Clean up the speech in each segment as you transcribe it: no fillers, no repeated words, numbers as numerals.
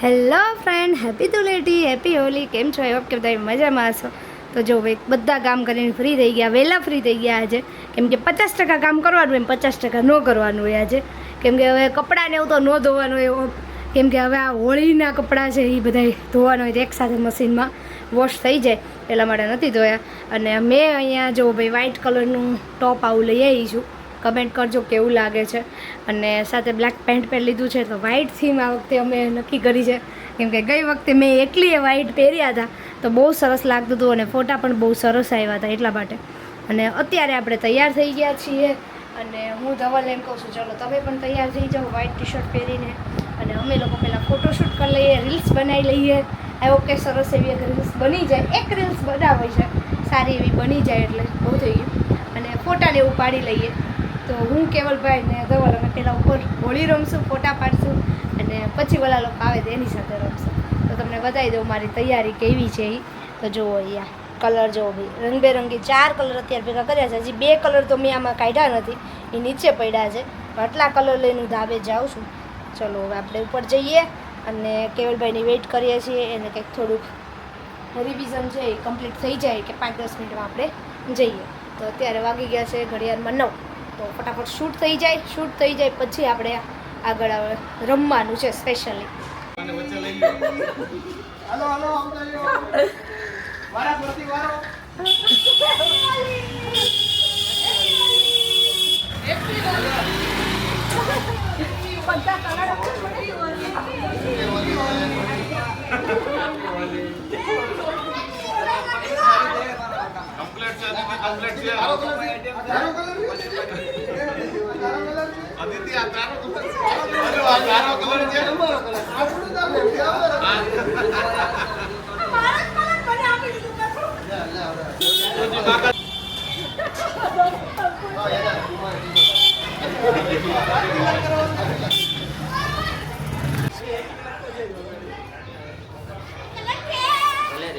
Hello friend, happy Dhuleti, happy Holi. કેમ છો? એ વખતે બધા મજામાં હશો. તો જો ભાઈ બધા કામ કરીને ફ્રી થઈ ગયા, વહેલા ફ્રી થઈ ગયા આજે. કેમ કે 50% કામ કરવાનું એમ 50% ન કરવાનું હોય આજે. કેમ કે હવે કપડાને એવું તો ન ધોવાનું હોય. કેમ કે હવે આ હોળીના કપડાં છે એ બધા ધોવાના હોય એકસાથે મશીનમાં વોશ થઈ જાય એટલા માટે નથી ધોયા. અને મેં અહીંયા જો ભાઈ વ્હાઇટ કલરનું ટોપ આવું લઈ આવી છું. કમેન્ટ કરજો કેવું લાગે છે. અને સાથે બ્લેક પેન્ટ પહેરી લીધું છે. તો વ્હાઇટ થીમ આ વખતે અમે નક્કી કરી છે. કેમ કે ગઈ વખતે મેં એકલીએ વ્હાઇટ પહેર્યા હતા તો બહુ સરસ લાગતું હતું અને ફોટા પણ બહુ સરસ આવ્યા હતા એટલા માટે. અને અત્યારે આપણે તૈયાર થઈ ગયા છીએ અને હું ધવલ એમ કહું છું ચલો તમે પણ તૈયાર થઈ જાઓ વ્હાઇટ ટી શર્ટ પહેરીને. અને અમે લોકો પહેલાં ફોટોશૂટ કરી લઈએ, રીલ્સ બનાવી લઈએ. એવો કે સરસ એવી એક રીલ્સ બની જાય, એક રીલ્સ બનાવે છે સારી એવી બની જાય એટલે બહુ થઈ ગયું. અને ફોટાને એવું પાડી લઈએ. તો હું કેવલભાઈ ને ધવલ અમે પહેલાં ઉપર હોળી રમશું, ફોટા પાડશું અને પછી ઓલા લોકો આવે તો એની સાથે રમશું. તો તમને બતાવી દઉં મારી તૈયારી કેવી છે એ. તો જુઓ અહીંયા કલર જુઓ ભાઈ, રંગબેરંગી 4 કલર અત્યારે ભેગા કર્યા છે. હજી 2 કલર તો મેં આમાં કાઢ્યા નથી, એ નીચે પડ્યા છે. આટલા કલર લઈને હું ધાબે જાઉં છું. ચલો હવે આપણે ઉપર જઈએ અને કેવલભાઈની વેઇટ કરીએ છીએ. એને કંઈક થોડુંક રિવિઝન છે એ કમ્પ્લીટ થઈ જાય કે 5-10 મિનિટમાં આપણે જઈએ. તો અત્યારે વાગી ગયા છે ઘડિયાળમાં 9. તો ફટાફટ શૂટ થઈ જાય પછી આપણે આગળ રમવાનું છે સ્પેશિયલી.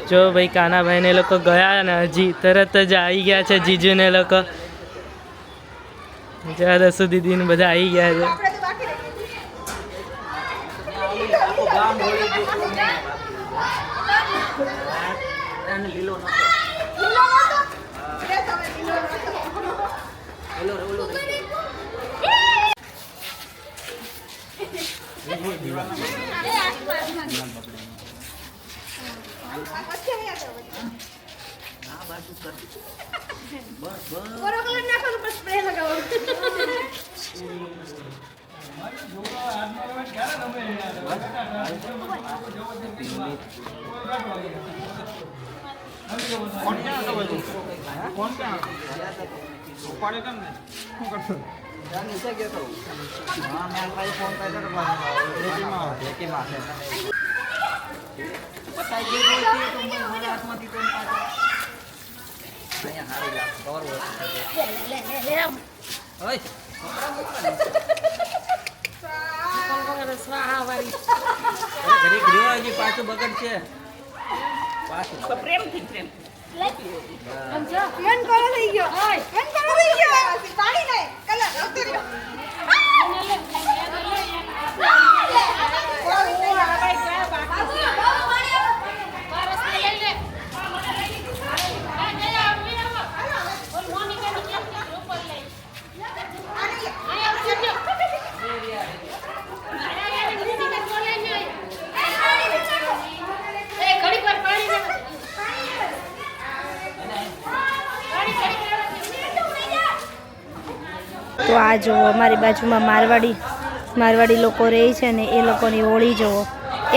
જો ભાઈ કાનાભાઈ ને લોકો ગયા ને હજી તરત જ આવી ગયા છે. જીજુ ને લોકો જ્યાં રસુ દીદી ને બધા આવી ગયા છે. પાછું બગડ છે પ્રેમથી પ્રેમ મન કરો થઈ ગયો પાણી નહીં કલર આવતો રહ્યો. તો આ જુઓ અમારી બાજુમાં મારવાડી લોકો રહે છે ને એ લોકોની હોળી જુઓ.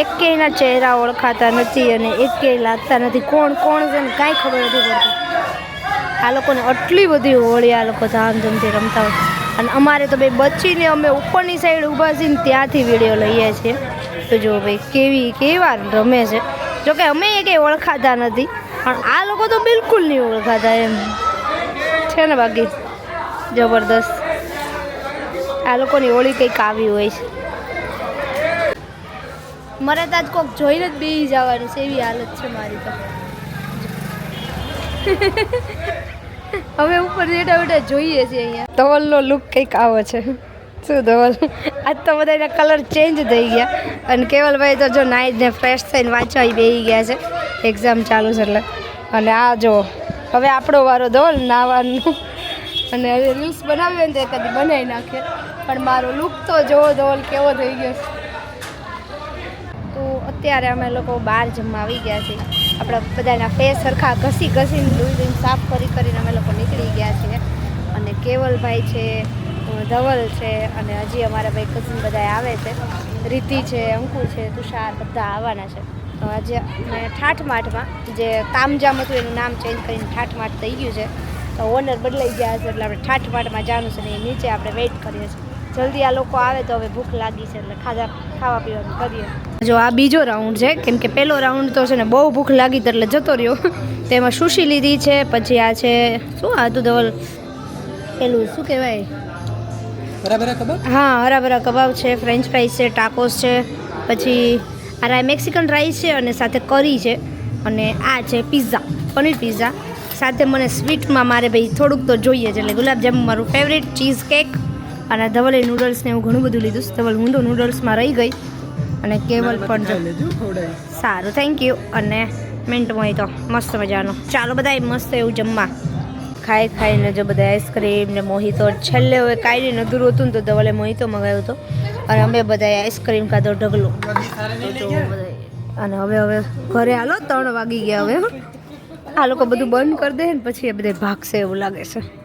એકેયના ચહેરા ઓળખાતા નથી અને એકેય લાગતા નથી કોણ છે ને કાંઈ ખબર નથી પડતી. આ લોકોને આટલી બધી હોળી આ લોકો ધામધૂમથી રમતા હોય. અને અમારે તો ભાઈ બચીને અમે ઉપરની સાઈડ ઊભા છીએ ને ત્યાંથી વિડીયો લઈએ છીએ. તો જો ભાઈ કેવા રમે છે. જોકે અમે એ કંઈ ઓળખાતા નથી પણ આ લોકો તો બિલકુલ નહીં ઓળખાતા એમ છે ને. બાકી જબરદસ્ત આ લોકોની હોળી કંઈક આવી હોય છે. મારે તો આજ કોઈક જોઈને જ બેસી જવાનું છે એવી હાલત છે મારી તો. હવે ઉપર બેઠા બેઠા જોઈએ છીએ અહીંયા. ધવલનો લુક કંઈક આવો છે. શું ધવલ આજ તો બધાના કલર ચેન્જ થઈ ગયા અને કેવલભાઈ તો જો નાઈને ફ્રેશ થઈને વાંચવા બેસી ગયા છે એક્ઝામ ચાલુ છે એટલે અને આ જો હવે આપણો વારો ધવલ નાવાનું અને હવે રીલ્સ બનાવીએ ને તો કદી બનાવી નાખીએ પણ મારો લુક તો જો ધવલ કેવો થઈ ગયો તો અત્યારે અમે લોકો બહાર જમવા આવી ગયા છીએ આપણા બધાના ફેસ સરખા ઘસીને ધોઈને સાફ કરીને અમે લોકો નીકળી ગયા છીએ અને કેવલભાઈ છે ધવલ છે અને હજી અમારા ભાઈ કઝિન બધા આવે છે રીતિ છે અંકુ છે તુષાર બધા આવવાના છે તો આજે અમે ઠાઠમાઠમાં જે તામજામ હતું એનું નામ ચેન્જ કરીને ઠાઠમાઠ થઈ ગયું છે તો ઓનર બદલાઈ ગયા છે એટલે આપણે ઠાઠમાઠમાં જવાનું છે ને એ નીચે આપણે વેઇટ કરીએ છીએ જલ્દી આ લોકો આવે તો હવે ભૂખ લાગી છે એટલે ખાવા પીવાનું કરીએ જો આ બીજો રાઉન્ડ છે કેમ કે પહેલો રાઉન્ડ તો છે ને બહુ ભૂખ લાગી એટલે જતો રહ્યો તેમાં સુશી લીધી છે પછી આ છે શું આ હતું ધવલ પેલું શું કહેવાય હા હરાભરા કબાબ છે ફ્રેન્ચ ફ્રાઈસ છે ટાકોસ છે પછી આ મેક્સિકન રાઈસ છે અને સાથે કરી છે અને આ છે પિઝા પનીર પિઝા સાથે મને સ્વીટમાં મારે ભાઈ થોડુંક તો જોઈએ છે એટલે ગુલાબજાંબુ મારું ફેવરેટ ચીઝ કેક અને ધવલે નૂડલ્સ ને એવું ઘણું બધું લીધું ધવલ હું તો નૂડલ્સમાં રહી ગઈ અને કેવલ પણ સારું થેન્ક યુ અને મિન્ટ મોહિતો મસ્ત મજાનો ચાલો બધા મસ્ત એવું જમવા ખાઈને જો બધા આઈસ્ક્રીમ ને મોહિતો છેલ્લે હવે કાંઈ નહીં અધૂરું હતું ને તો ધવલે મોહિતો મંગાવ્યો હતો અને અમે બધાએ આઈસ્ક્રીમ ખાધો ઢગલો અને હવે ઘરે હાલો 3 વાગી ગયા હવે આ લોકો બધું બંધ કરી દે ને પછી એ બધા ભાગશે એવું લાગે છે